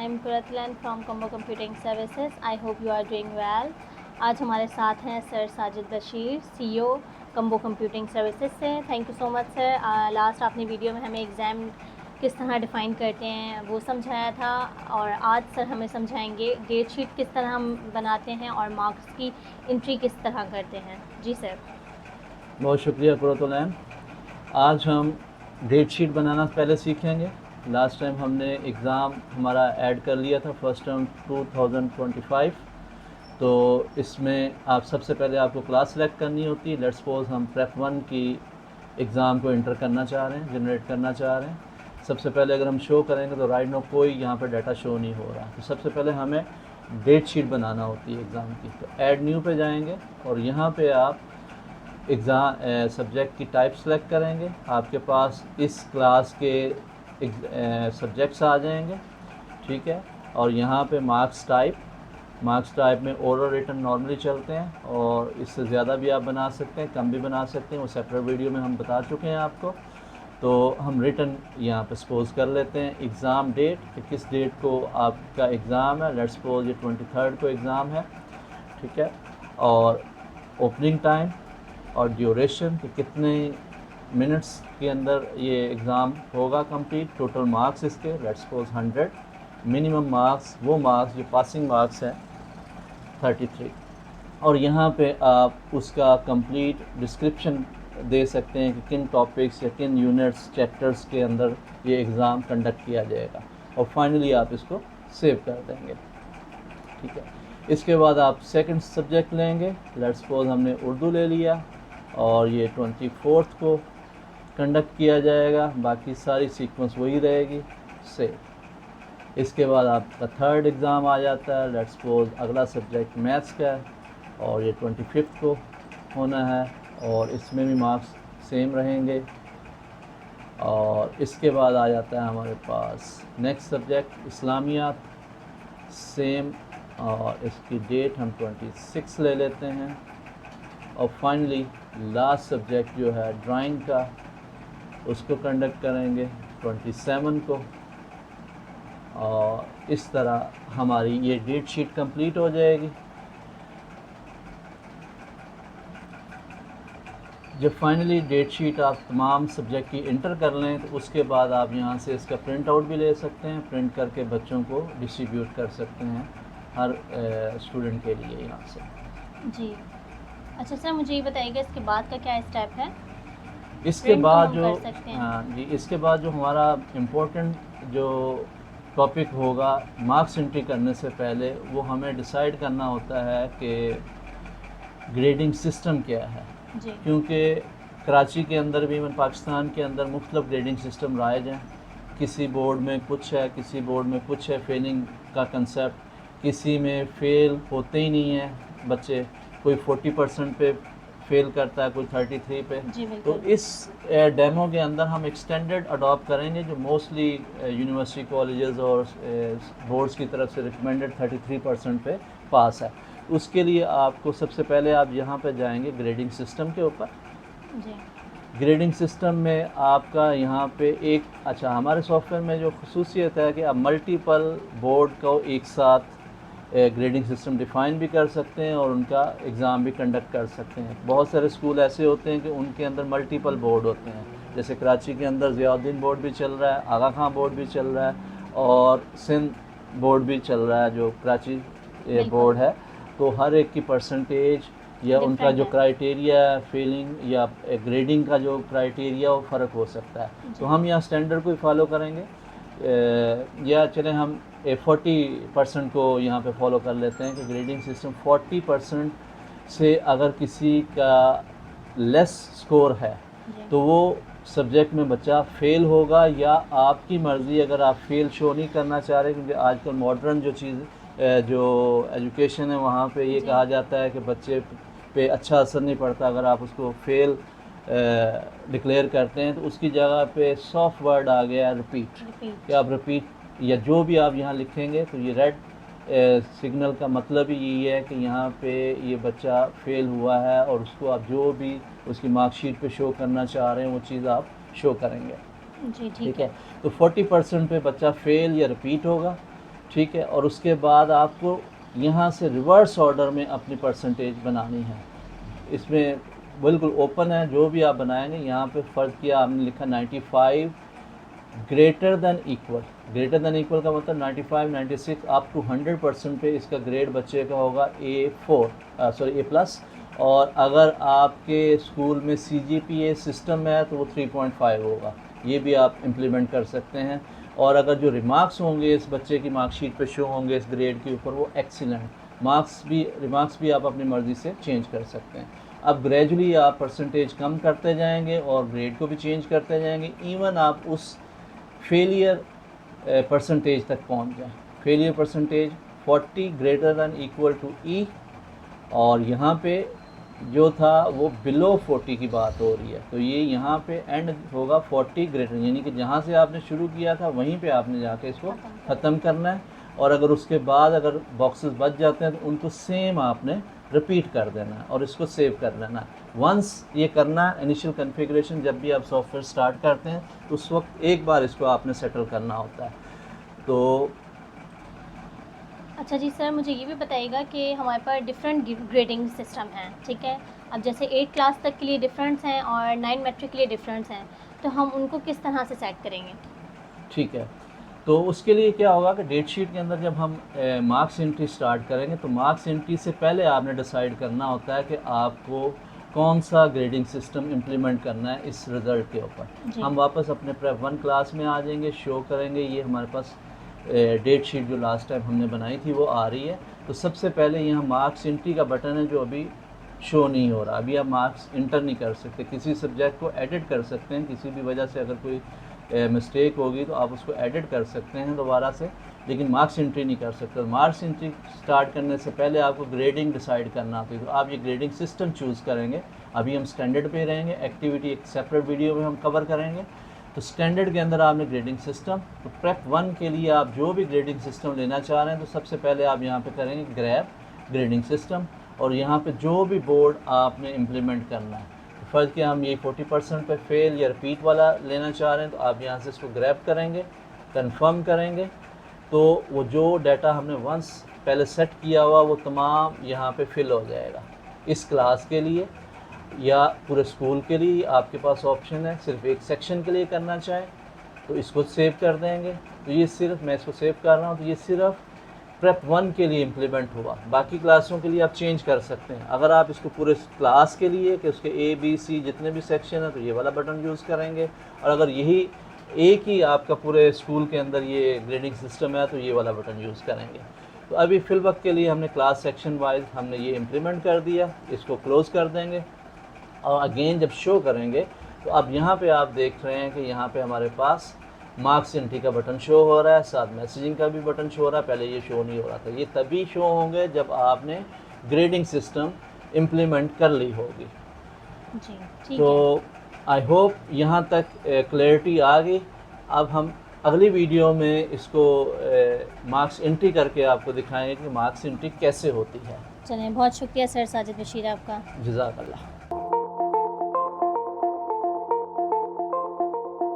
I am Kuratlan from Combo Computing Services. I hope you are doing well. आज हमारे साथ हैं sir Sajid Bashir, CEO Combo computing services से। Thank you so much sir. Last आपने video में हमें exam किस तरह डिफ़ाइन करते हैं वो समझाया था, और आज सर हमें समझाएंगे डेट शीट किस तरह हम बनाते हैं और मार्क्स की एंट्री किस तरह करते हैं। जी सर। बहुत शुक्रिया कुरतुलैन। आज हम डेट शीट बनाना पहले सीखेंगे। लास्ट टाइम हमने एग्ज़ाम हमारा ऐड कर लिया था फर्स्ट टर्म 2025। तो इसमें आप सबसे पहले आपको क्लास सेलेक्ट करनी होती है। लेट्स सपोज हम प्रेप 1 की एग्ज़ाम को इंटर करना चाह रहे हैं, जनरेट करना चाह रहे हैं। सबसे पहले अगर हम शो करेंगे तो राइट नो कोई यहाँ पर डाटा शो नहीं हो रहा। तो सबसे पहले हमें डेट शीट बनाना होती है एग्ज़ाम की। तो ऐड न्यू पे जाएंगे और यहाँ पे आप एग्ज़ाम सब्जेक्ट की टाइप सेलेक्ट करेंगे। आपके पास इस क्लास के सब्जेक्ट्स आ जाएंगे, ठीक है। और यहाँ पे मार्क्स टाइप में ओरल रिटन नॉर्मली चलते हैं, और इससे ज़्यादा भी आप बना सकते हैं, कम भी बना सकते हैं। वो सेपरेट वीडियो में हम बता चुके हैं आपको। तो हम रिटन यहाँ पे सपोज कर लेते हैं एग्ज़ाम डेट कि किस डेट को आपका एग्ज़ाम है। लेट्स सपोज ये 23 को एग्ज़ाम है, ठीक है। और ओपनिंग टाइम और ड्यूरेशन कि कितने मिनट्स के अंदर ये एग्ज़ाम होगा कंप्लीट। टोटल मार्क्स इसके लेट्स सपोज 100। मिनिमम मार्क्स वो मार्क्स जो पासिंग मार्क्स हैं 33। और यहाँ पे आप उसका कंप्लीट डिस्क्रिप्शन दे सकते हैं कि किन टॉपिक्स या किन यूनिट्स चैप्टर्स के अंदर ये एग्ज़ाम कंडक्ट किया जाएगा। और फाइनली आप इसको सेव कर देंगे, ठीक है। इसके बाद आप सेकंड सब्जेक्ट लेंगे। लेट्स सपोज हमने उर्दू ले लिया और ये 24 को कंडक्ट किया जाएगा। बाकी सारी सीक्वेंस वही रहेगी, सेव। इसके बाद आपका थर्ड एग्ज़ाम आ जाता है। लेट्स सपोज अगला सब्जेक्ट मैथ्स का है और ये 25 को होना है, और इसमें भी मार्क्स सेम रहेंगे। और इसके बाद आ जाता है हमारे पास नेक्स्ट सब्जेक्ट इस्लामियात, सेम, और इसकी डेट हम 26 ले लेते हैं। और फाइनली लास्ट सब्जेक्ट जो है ड्राइंग का, उसको कंडक्ट करेंगे 27 को। और इस तरह हमारी ये डेट शीट कंप्लीट हो जाएगी। जब फाइनली डेट शीट आप तमाम सब्जेक्ट की इंटर कर लें तो उसके बाद आप यहाँ से इसका प्रिंट आउट भी ले सकते हैं। प्रिंट करके बच्चों को डिस्ट्रीब्यूट कर सकते हैं हर स्टूडेंट के लिए यहाँ से। जी अच्छा सर, मुझे ये बताइएगा इसके बाद का क्या स्टेप है। इसके बाद जो कर सकते हैं। हाँ जी, इसके बाद जो हमारा इम्पोर्टेंट जो टॉपिक होगा मार्क्स एंट्री करने से पहले, वो हमें डिसाइड करना होता है कि ग्रेडिंग सिस्टम क्या है। क्योंकि कराची के अंदर भी, पाकिस्तान के अंदर मुख्तलिफ ग्रेडिंग सिस्टम राइज हैं। किसी बोर्ड में कुछ है, किसी बोर्ड में कुछ है फेलिंग का कंसेप्ट, किसी में फ़ेल होते ही नहीं है बच्चे। कोई 40% पे फेल करता है, कोई 33 पे। तो इस डेमो के अंदर हम एक स्टैंडर्ड अडॉप्ट करेंगे जो मोस्टली यूनिवर्सिटी कॉलेजेस और बोर्ड्स की तरफ से रिकमेंडेड 33% पे पास है। उसके लिए आपको सबसे पहले आप यहाँ पे जाएंगे ग्रेडिंग सिस्टम के ऊपर। ग्रेडिंग सिस्टम में आपका यहाँ पे एक हमारे सॉफ्टवेयर में जो खसूसियत है कि आप मल्टीपल बोर्ड को एक साथ ग्रेडिंग सिस्टम डिफ़ाइन भी कर सकते हैं और उनका एग्ज़ाम भी कंडक्ट कर सकते हैं। बहुत सारे स्कूल ऐसे होते हैं कि उनके अंदर मल्टीपल बोर्ड होते हैं। जैसे कराची के अंदर ज़ियाउद्दीन बोर्ड भी चल रहा है, आगा खां बोर्ड भी चल रहा है, और सिंध बोर्ड भी चल रहा है जो कराची बोर्ड है। तो हर एक की परसेंटेज या उनका जो क्राइटेरिया फेलिंग या ग्रेडिंग का जो क्राइटेरिया वो फ़र्क हो सकता है। तो हम यहाँ स्टैंडर्ड को ही फॉलो करेंगे, या चलें हम 40% को यहाँ पे फॉलो कर लेते हैं कि ग्रेडिंग सिस्टम 40% से अगर किसी का लेस स्कोर है तो वो सब्जेक्ट में बच्चा फ़ेल होगा, या आपकी मर्ज़ी अगर आप फेल शो नहीं करना चाह रहे। क्योंकि आजकल मॉडर्न जो चीज़ जो एजुकेशन है वहाँ पे ये कहा जाता है कि बच्चे पे अच्छा असर नहीं पड़ता अगर आप उसको फेल डिक्लेयर करते हैं। तो उसकी जगह पे सॉफ्ट वर्ड आ गया रिपीट, कि आप रिपीट या जो भी आप यहाँ लिखेंगे तो ये रेड सिग्नल का मतलब ही यही है कि यहाँ पे ये बच्चा फेल हुआ है, और उसको आप जो भी उसकी मार्कशीट पे शो करना चाह रहे हैं वो चीज़ आप शो करेंगे। जी ठीक है। तो 40% पे बच्चा फेल या रिपीट होगा, ठीक है, और उसके बाद आपको यहाँ से रिवर्स ऑर्डर में अपनी परसेंटेज बनानी है। इसमें बिल्कुल ओपन है, जो भी आप बनाएंगे। यहाँ पे फ़र्ज़ किया आपने लिखा 95 greater than equal. Greater than equal का मतलब 95, 96 अप टू 100% पे इसका ग्रेड बच्चे का होगा A+। और अगर आपके स्कूल में CGPA सिस्टम है तो वो 3.5 होगा। ये भी आप इम्प्लीमेंट कर सकते हैं। और अगर जो रिमार्क्स होंगे इस बच्चे की मार्कशीट पे शो होंगे इस ग्रेड के ऊपर, वो एक्सीलेंट। रिमार्क्स भी आप अपनी मर्ज़ी से चेंज कर सकते हैं। अब ग्रेजुअली आप परसेंटेज कम करते जाएंगे और ग्रेड को भी चेंज करते जाएंगे, इवन आप उस फेलियर परसेंटेज तक पहुंच जाएं। Failure percentage 40 greater than equal to E, और यहाँ पे जो था वो बिलो 40 की बात हो रही है, तो ये यहाँ पे एंड होगा 40 ग्रेटर, यानी कि जहाँ से आपने शुरू किया था वहीं पे आपने जाके इसको ख़त्म करना है। और अगर उसके बाद अगर बॉक्सेस बच जाते हैं तो उनको सेम आपने रिपीट कर देना है और इसको सेव कर लेना है। वंस ये करना है इनिशियल कॉन्फ़िगरेशन, जब भी आप सॉफ्टवेयर स्टार्ट करते हैं तो उस वक्त एक बार इसको आपने सेटल करना होता है। तो अच्छा जी सर, मुझे ये भी बताइएगा कि हमारे पास डिफरेंट ग्रेडिंग सिस्टम हैं, ठीक है। अब जैसे 8 क्लास तक के लिए डिफरेंस हैं और 9 मैट्रिक के लिए डिफरेंस हैं, तो हम उनको किस तरह से सेट करेंगे? ठीक है, तो उसके लिए क्या होगा कि डेट शीट के अंदर जब हम मार्क्स एंट्री स्टार्ट करेंगे तो मार्क्स एंट्री से पहले आपने डिसाइड करना होता है कि आपको कौन सा ग्रेडिंग सिस्टम इम्प्लीमेंट करना है इस रिज़ल्ट के ऊपर। हम वापस अपने प्रेप 1 क्लास में आ जाएंगे, शो करेंगे। ये हमारे पास डेट शीट जो लास्ट टाइम हमने बनाई थी वो आ रही है। तो सबसे पहले यहाँ मार्क्स एंट्री का बटन है जो अभी शो नहीं हो रहा। अभी आप मार्क्स इंटर नहीं कर सकते। किसी सब्जेक्ट को एडिट कर सकते हैं, किसी भी वजह से अगर कोई मिस्टेक होगी तो आप उसको एडिट कर सकते हैं दोबारा से, लेकिन मार्क्स एंट्री नहीं कर सकते। मार्क्स एंट्री स्टार्ट करने से पहले आपको ग्रेडिंग डिसाइड करना होती है, तो आप ये ग्रेडिंग सिस्टम चूज़ करेंगे। अभी हम स्टैंडर्ड पे रहेंगे, एक्टिविटी एक सेपरेट वीडियो में हम कवर करेंगे। तो स्टैंडर्ड के अंदर आपने ग्रेडिंग सिस्टम, तो प्रेप 1 के लिए आप जो भी ग्रेडिंग सिस्टम लेना चाह रहे हैं तो सबसे पहले आप यहाँ पे करेंगे ग्रैब ग्रेडिंग सिस्टम, और यहाँ पे जो भी बोर्ड आपने इम्प्लीमेंट करना है। तो फ़र्ज़ किया हम ये 40% पे फेल या रिपीट वाला लेना चाह रहे हैं, तो आप यहाँ से इसको ग्रैब करेंगे, कंफर्म करेंगे, तो वो जो डाटा हमने वंस पहले सेट किया हुआ वो तमाम यहाँ पे फिल हो जाएगा। इस क्लास के लिए या पूरे स्कूल के लिए आपके पास ऑप्शन है, सिर्फ एक सेक्शन के लिए करना चाहें तो इसको सेव कर देंगे। तो ये सिर्फ, मैं इसको सेव कर रहा हूँ, तो ये सिर्फ प्रेप 1 के लिए इम्प्लीमेंट हुआ। बाकी क्लासों के लिए आप चेंज कर सकते हैं। अगर आप इसको पूरे क्लास के लिए कि उसके A, B, C जितने भी सेक्शन है तो ये वाला बटन यूज़ करेंगे, और अगर यही एक ही आपका पूरे स्कूल के अंदर ये ग्रेडिंग सिस्टम है तो ये वाला बटन यूज़ करेंगे। तो अभी फिल वक्त के लिए हमने क्लास सेक्शन वाइज हमने ये इम्प्लीमेंट कर दिया, इसको क्लोज़ कर देंगे। और अगेन जब शो करेंगे तो अब यहाँ पे आप देख रहे हैं कि यहाँ पे हमारे पास मार्क्स एंट्री का बटन शो हो रहा है, साथ मैसेजिंग का भी बटन शो हो रहा है। पहले ये शो नहीं हो रहा था। ये तभी शो होंगे जब आपने ग्रेडिंग सिस्टम इम्प्लीमेंट कर ली होगी। जी ठीक तो है। आई होप यहाँ तक क्लैरिटी आ गई। अब हम अगली वीडियो में इसको मार्क्स एंट्री करके आपको दिखाएंगे कि मार्क्स एंट्री कैसे होती है। चलें, बहुत शुक्रिया सर साजिद बशीर आपका। जज़ाकल्लाह।